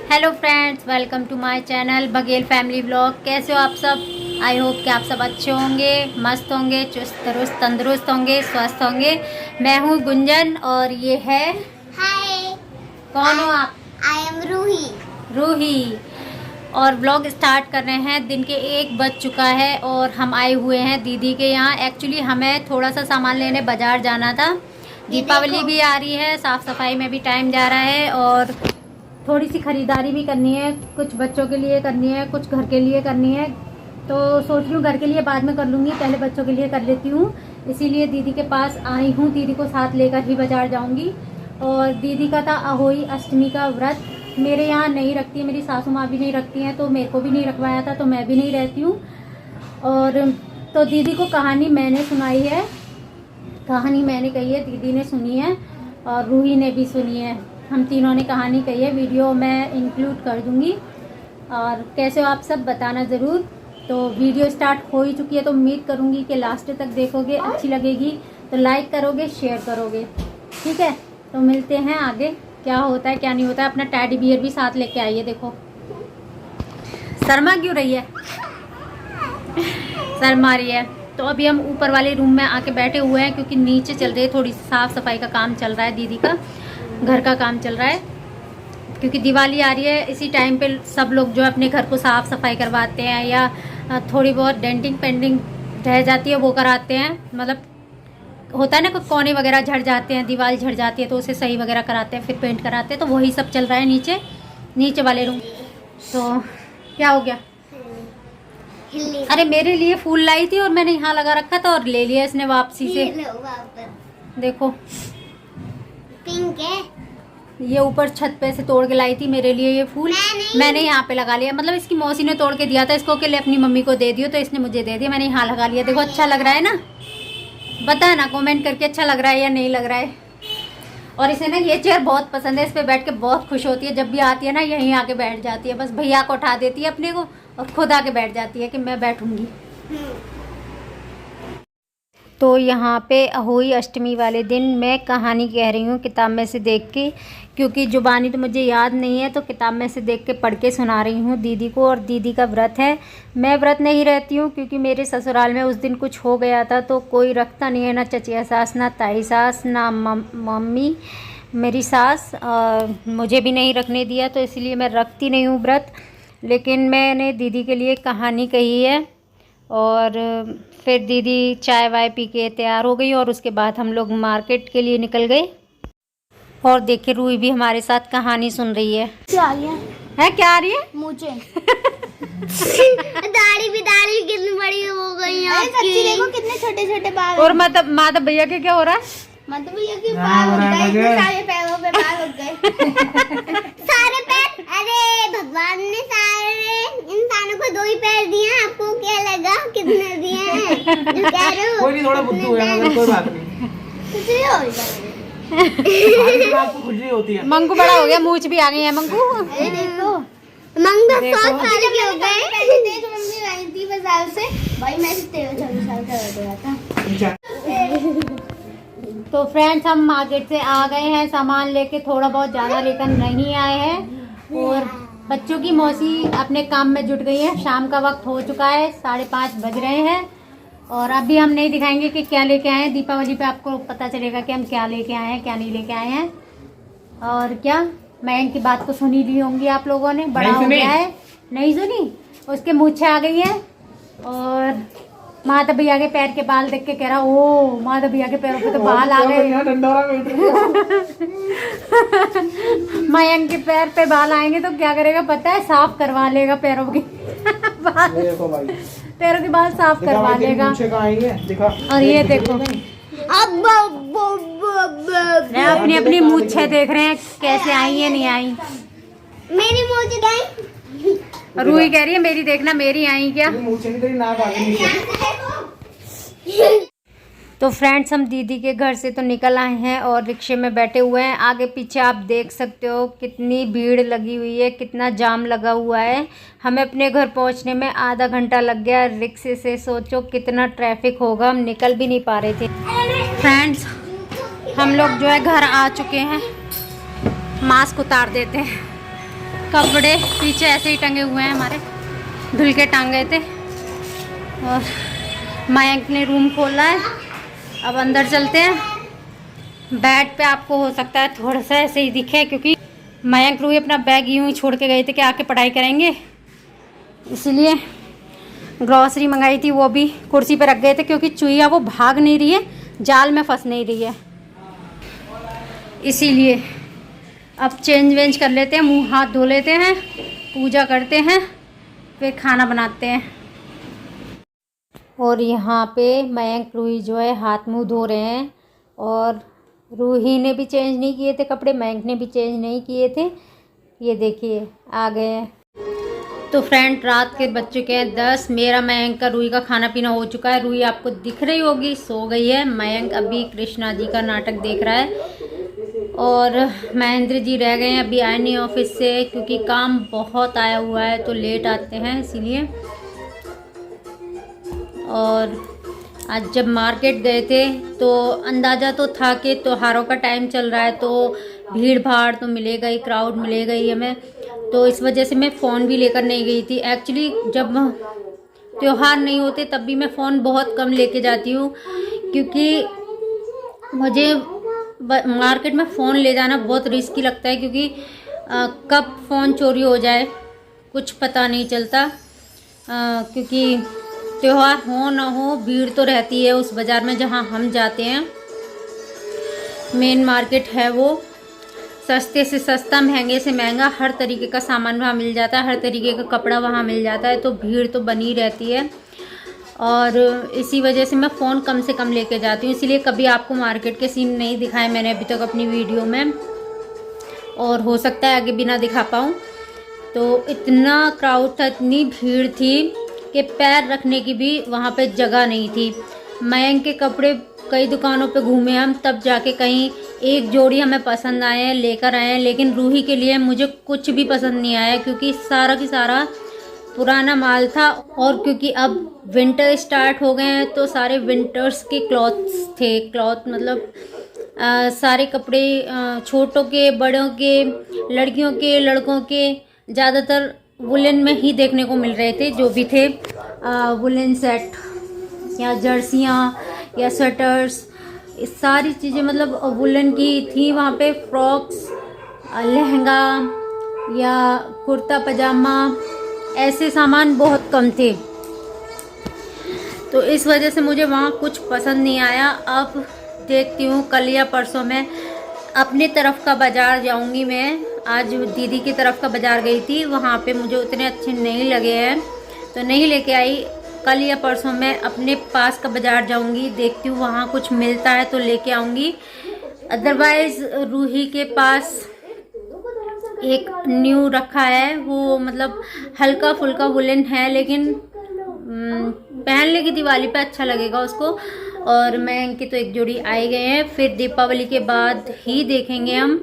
Hello friends, welcome to my channel Baghel family vlog. कैसे हो आप सब? आई होप कि आप सब अच्छे होंगे, मस्त होंगे, चुस्त दुरुस्त तंदुरुस्त होंगे, स्वस्थ होंगे। मैं हूँ गुंजन और ये है हाय। कौन हो आप? I am Ruhi. रूही। और व्लॉग स्टार्ट कर रहे हैं। दिन के 1 बज चुका है और हम आए हुए हैं दीदी के यहाँ। एक्चुअली हमें थोड़ा सा सामान लेने बाज़ार जाना था। दीपावली भी आ रही है, साफ़ सफाई में भी टाइम जा रहा है और थोड़ी सी ख़रीदारी भी करनी है। कुछ बच्चों के लिए करनी है, कुछ घर के लिए करनी है। तो सोच रही हूँ घर के लिए बाद में कर लूँगी, पहले बच्चों के लिए कर लेती हूँ। इसीलिए दीदी के पास आई हूँ। दीदी को साथ लेकर ही बाज़ार जाऊँगी। और दीदी का था अहोई अष्टमी का व्रत। मेरे यहाँ नहीं रखती है, मेरी सासू माँ भी नहीं रखती हैं, तो मेरे को भी नहीं रखवाया था, तो मैं भी नहीं रहती हूँ। और तो दीदी को कहानी मैंने सुनाई है, कहानी मैंने कही है, दीदी ने सुनी है और रूही ने भी सुनी है। हम तीनों ने कहानी कही है। वीडियो मैं इंक्लूड कर दूँगी। और कैसे हो आप सब बताना ज़रूर। तो वीडियो स्टार्ट हो ही चुकी है, तो उम्मीद करूँगी कि लास्ट तक देखोगे, अच्छी लगेगी तो लाइक करोगे, शेयर करोगे। ठीक है, तो मिलते हैं आगे, क्या होता है क्या नहीं होता है। अपना टैडी बियर भी साथ लेके आइए। देखो शर्मा क्यों रही है? शर्मा रही है। तो अभी हम ऊपर वाले रूम में आके बैठे हुए हैं क्योंकि नीचे चल रही है, थोड़ी सी साफ़ सफाई का काम चल रहा है, दीदी का घर का काम चल रहा है। क्योंकि दिवाली आ रही है, इसी टाइम पे सब लोग जो अपने घर को साफ़ सफाई करवाते हैं या थोड़ी बहुत डेंटिंग पेंटिंग रह जाती है वो कराते हैं। मतलब होता है ना, कुछ कोने वगैरह झड़ जाते हैं, दीवार झड़ जाती है तो उसे सही वगैरह कराते हैं, फिर पेंट कराते हैं। तो वही सब चल रहा है नीचे वाले रूम। तो क्या हो गया? अरे मेरे लिए फूल लाई थी और मैंने यहाँ लगा रखा था और ले लिया इसने वापसी से। देखो पिंक है। ये ऊपर छत पे से तोड़ के लाई थी मेरे लिए ये फूल। मैंने यहाँ पे लगा लिया। मतलब इसकी मौसी ने तोड़ के दिया था इसको कि ले अपनी मम्मी को दे दियो, तो इसने मुझे दे दिया। मैंने यहाँ लगा लिया। देखो अच्छा लग रहा है ना? बता ना कमेंट करके अच्छा लग रहा है या नहीं लग रहा है। और इसे ना ये चेयर बहुत पसंद है, इस पे बैठ के बहुत खुश होती है। जब भी आती है ना यहीं आके बैठ जाती है, बस भैया को उठा देती है अपने को और खुद आके बैठ जाती है कि मैं बैठूंगी। तो यहाँ पे अहोई अष्टमी वाले दिन मैं कहानी कह रही हूँ किताब में से देख के, क्योंकि जुबानी तो मुझे याद नहीं है, तो किताब में से देख के पढ़ के सुना रही हूँ दीदी को। और दीदी का व्रत है। मैं व्रत नहीं रहती हूँ क्योंकि मेरे ससुराल में उस दिन कुछ हो गया था, तो कोई रखता नहीं है, ना चचिया सास, ना ताई सास, ना मम्मी मेरी सास, मुझे भी नहीं रखने दिया, तो इसलिए मैं रखती नहीं हूँ व्रत। लेकिन मैंने दीदी के लिए कहानी कही है। और फिर दीदी चाय वाय पी के तैयार हो गई और उसके बाद हम लोग मार्केट के लिए निकल गए। और देखिए रूही भी हमारे साथ कहानी सुन रही है। क्या आ रही है क्या आ रही है? मुझे दाढ़ी कितनी बड़ी हो गई है आपकी। देखो कितने छोटे छोटे बाल। और माता भैया के क्या हो रहा है? मतलब भैया के बाल उग गए, सारे पैरों पे बाल उग गए। सारे पैर? अरे भगवान ने सारे इंसानों को 2 ही पैर दिए हैं, आपको क्या लगा कितने दिए हैं? जो कह रहे हो कोई नहीं, थोड़ा बुद्धू है मगर कोई बात नहीं। कुछ नहीं होगा। आपको खुजली होती है। मंगू बड़ा हो गया, मूछ भी आ गई है मंगू। अरे देखो मंगू 100 साल के हो गए। पहले तो मम्मी लाई थी बाजार से, भाई मैं 13-14 साल का हो गया था। तो फ्रेंड्स हम मार्केट से आ गए हैं सामान लेके, थोड़ा बहुत ज़्यादा लेकर नहीं आए हैं। और बच्चों की मौसी अपने काम में जुट गई है। शाम का वक्त हो चुका है, 5:30 बज रहे हैं। और अभी हम नहीं दिखाएंगे कि क्या लेके आए हैं। दीपावली पे आपको पता चलेगा कि हम क्या लेके आए हैं, क्या नहीं लेके आए हैं। और क्या मैं की बात को सुनी ली होंगी आप लोगों ने, बड़ा हो गया है। नहीं सुनी? उसके मूछें आ गई हैं। और माता भैया के पैर के बाल देख के कह रहा ओ माता भैया के पैरों पे तो बाल आ गए। मयंक के पैर पे बाल आएंगे तो क्या करेगा पता है? साफ करवा लेगा पैरों के बाल। पैरों के बाल साफ करवा लेगा। और ये देखो अपनी अपनी मूछें देख रहे हैं कैसे आई है नहीं आई। मेरी मूछें गई। रूही कह रही है मेरी देखना, मेरी आई क्या? तो फ्रेंड्स हम दीदी के घर से तो निकल आए हैं और रिक्शे में बैठे हुए हैं। आगे पीछे आप देख सकते हो कितनी भीड़ लगी हुई है, कितना जाम लगा हुआ है। हमें अपने घर पहुंचने में आधा घंटा लग गया रिक्शे से। सोचो कितना ट्रैफिक होगा, हम निकल भी नहीं पा रहे थे। फ्रेंड्स हम लोग जो है घर आ चुके हैं। मास्क उतार देते हैं। कपड़े पीछे ऐसे ही टंगे हुए हैं हमारे, धुल के टांग गए थे। और मयंक ने रूम खोला है, अब अंदर चलते हैं। बेड पे आपको हो सकता है थोड़ा सा ऐसे ही दिखे, क्योंकि मयंक रूही अपना बैग यूं ही छोड़ के गए थे कि आके पढ़ाई करेंगे, इसलिए ग्रॉसरी मंगाई थी वो भी कुर्सी पे रख गए थे, क्योंकि चूहिया वो भाग नहीं रही है, जाल में फंस नहीं रही है, इसीलिए। अब चेंज वेंज कर लेते हैं, मुंह हाथ धो लेते हैं, पूजा करते हैं, फिर खाना बनाते हैं। और यहाँ पे मयंक रूही जो है हाथ मुंह धो रहे हैं, और रूही ने भी चेंज नहीं किए थे कपड़े, मयंक ने भी चेंज नहीं किए थे। ये देखिए आ गए हैं। तो फ्रेंड रात के बज चुके हैं 10। मेरा मयंक का रूही का खाना पीना हो चुका है। रूही आपको दिख रही होगी सो गई है। मयंक अभी कृष्णा जी का नाटक देख रहा है, और महेंद्र जी रह गए हैं, अभी आए नहीं ऑफिस से, क्योंकि काम बहुत आया हुआ है तो लेट आते हैं इसीलिए। और आज जब मार्केट गए थे तो अंदाज़ा तो था कि त्योहारों का टाइम चल रहा है, तो भीड़ भाड़ तो मिलेगा ही, क्राउड मिलेगा ही हमें, तो इस वजह से मैं फ़ोन भी लेकर नहीं गई थी। एक्चुअली जब त्यौहार नहीं होते तब भी मैं फ़ोन बहुत कम लेके जाती हूँ, क्योंकि मुझे मार्केट में फ़ोन ले जाना बहुत रिस्की लगता है, क्योंकि कब फ़ोन चोरी हो जाए कुछ पता नहीं चलता। क्योंकि त्यौहार हो ना हो भीड़ तो रहती है उस बाज़ार में जहाँ हम जाते हैं। मेन मार्केट है वो, सस्ते से सस्ता, महंगे से महंगा, हर तरीके का सामान वहाँ मिल जाता है, हर तरीके का कपड़ा वहाँ मिल जाता है, तो भीड़ तो बनी रहती है। और इसी वजह से मैं फ़ोन कम से कम लेके जाती हूँ, इसीलिए कभी आपको मार्केट के सीन नहीं दिखाए मैंने अभी तक अपनी वीडियो में, और हो सकता है आगे भी ना दिखा पाऊँ। तो इतना क्राउड था, इतनी भीड़ थी कि पैर रखने की भी वहाँ पे जगह नहीं थी। मयंक के कपड़े कई दुकानों पे घूमे हम, तब जाके कहीं एक जोड़ी हमें पसंद आए हैं, लेकर आए हैं, लेकिन रूही के लिए मुझे कुछ भी पसंद नहीं आया, क्योंकि सारा की सारा पुराना माल था। और क्योंकि अब विंटर स्टार्ट हो गए हैं तो सारे विंटर्स के क्लॉथ्स थे, क्लॉथ मतलब सारे कपड़े छोटों के, बड़ों के, लड़कियों के, लड़कों के, ज़्यादातर वुलन में ही देखने को मिल रहे थे, जो भी थे वुलन सेट या जर्सियाँ या स्वेटर्स, सारी चीज़ें मतलब वुलन की थी वहाँ पे। फ्रॉक्स, लहंगा या कुर्ता पजामा, ऐसे सामान बहुत कम थे, तो इस वजह से मुझे वहाँ कुछ पसंद नहीं आया। अब देखती हूँ कल या परसों में अपने तरफ का बाज़ार जाऊँगी। मैं आज दीदी की तरफ का बाज़ार गई थी, वहाँ पे मुझे उतने अच्छे नहीं लगे हैं तो नहीं लेके आई। कल या परसों मैं अपने पास का बाज़ार जाऊँगी, देखती हूँ वहाँ कुछ मिलता है तो लेके आऊँगी। अदरवाइज़ रूही के पास एक न्यू रखा है, वो मतलब हल्का फुल्का वुलन है, लेकिन पहन लेगी दिवाली पे, अच्छा लगेगा उसको। और मैं इनके तो एक जोड़ी आए गए हैं, फिर दीपावली के बाद ही देखेंगे हम,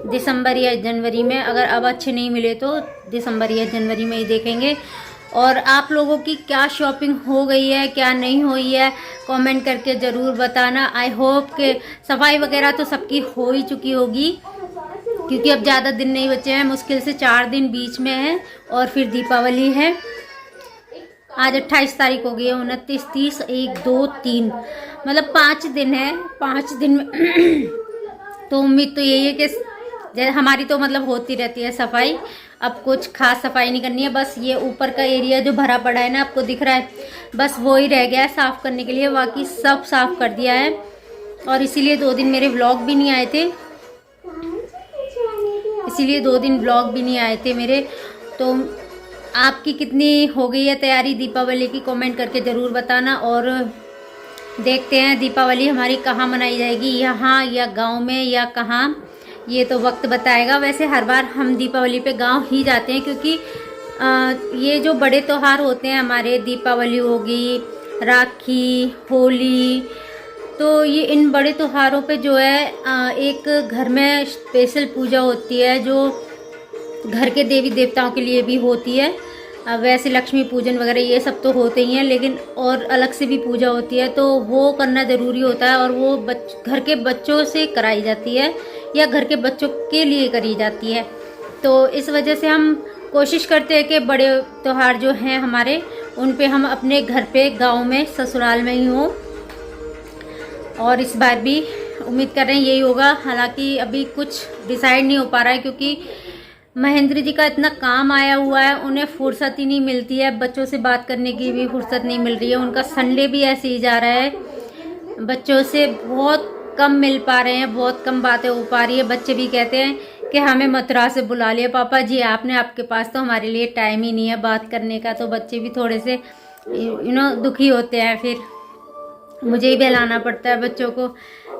दिसंबर या जनवरी में। अगर अब अच्छे नहीं मिले तो दिसंबर या जनवरी में ही देखेंगे। और आप लोगों की क्या शॉपिंग हो गई है, क्या नहीं हुई है, कमेंट करके ज़रूर बताना। आई होप कि सफाई वगैरह तो सबकी हो ही चुकी होगी, क्योंकि अब ज़्यादा दिन नहीं बचे हैं, मुश्किल से 4 दिन बीच में है और फिर दीपावली है। आज 28 तारीख हो गई है, 29, 30, 1, 2, 3 मतलब 5 दिन है। 5 दिन में तो उम्मीद तो यही है कि जैसे हमारी तो मतलब होती रहती है सफाई, अब कुछ खास सफाई नहीं करनी है। बस ये ऊपर का एरिया जो भरा पड़ा है ना, आपको दिख रहा है, बस वो ही रह गया है साफ़ करने के लिए, बाकी सब साफ़ कर दिया है। और इसीलिए 2 दिन मेरे व्लॉग भी नहीं आए थे, इसीलिए 2 दिन व्लॉग भी नहीं आए थे मेरे। तो आपकी कितनी हो गई है तैयारी दीपावली की, कमेंट करके ज़रूर बताना। और देखते हैं दीपावली हमारी कहाँ मनाई जाएगी, यहाँ या गांव में या कहाँ, ये तो वक्त बताएगा। वैसे हर बार हम दीपावली पे गांव ही जाते हैं, क्योंकि ये जो बड़े त्यौहार होते हैं हमारे, दीपावली होगी, राखी, होली, तो ये इन बड़े त्योहारों पे जो है एक घर में स्पेशल पूजा होती है, जो घर के देवी देवताओं के लिए भी होती है। वैसे लक्ष्मी पूजन वगैरह ये सब तो होते ही हैं, लेकिन और अलग से भी पूजा होती है, तो वो करना ज़रूरी होता है। और वो घर के बच्चों से कराई जाती है या घर के बच्चों के लिए करी जाती है। तो इस वजह से हम कोशिश करते हैं कि बड़े त्योहार जो हैं हमारे, उन पे हम अपने घर पे, गांव में, ससुराल में ही हों। और इस बार भी उम्मीद कर रहे हैं यही होगा। हालांकि अभी कुछ डिसाइड नहीं हो पा रहा है, क्योंकि महेंद्र जी का इतना काम आया हुआ है, उन्हें फुर्सत ही नहीं मिलती है, बच्चों से बात करने की भी फुर्सत नहीं मिल रही है। उनका संडे भी ऐसे ही जा रहा है, बच्चों से बहुत कम मिल पा रहे हैं, बहुत कम बातें हो पा रही है। बच्चे भी कहते हैं कि हमें मथुरा से बुला लिया पापा जी आपने, आपके पास तो हमारे लिए टाइम ही नहीं है बात करने का। तो बच्चे भी थोड़े से दुखी होते हैं। फिर मुझे ही बहलाना पड़ता है बच्चों को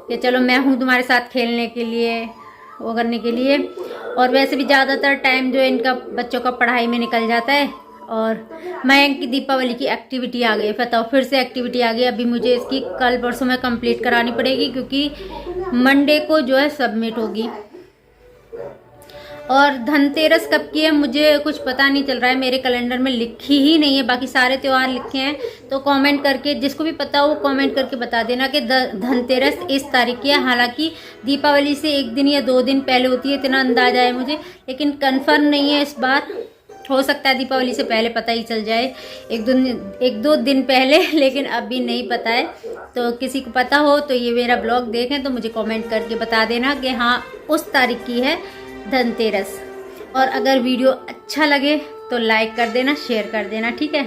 कि चलो मैं हूँ तुम्हारे साथ खेलने के लिए, वो करने के लिए। और वैसे भी ज़्यादातर टाइम जो है इनका, बच्चों का पढ़ाई में निकल जाता है। और मयंक की दीपावली की एक्टिविटी आ गई, बताओ फिर से एक्टिविटी आ गई। अभी मुझे इसकी कल परसों में कंप्लीट करानी पड़ेगी, क्योंकि मंडे को जो है सबमिट होगी। और धनतेरस कब की है मुझे कुछ पता नहीं चल रहा है, मेरे कैलेंडर में लिखी ही नहीं है। बाकी सारे त्यौहार लिखे हैं, तो कमेंट करके, जिसको भी पता हो वो कमेंट करके बता देना कि धनतेरस इस तारीख की है। हालांकि दीपावली से 1 दिन या 2 दिन पहले होती है, इतना अंदाजा है मुझे, लेकिन कंफर्म नहीं है इस बार। हो सकता है दीपावली से पहले पता ही चल जाए, 1-2 दिन पहले, लेकिन अभी नहीं पता है। तो किसी को पता हो तो ये मेरा ब्लॉग देखें तो मुझे कमेंट करके बता देना कि हाँ उस तारीख की है धनतेरस। और अगर वीडियो अच्छा लगे तो लाइक कर देना, शेयर कर देना, ठीक है।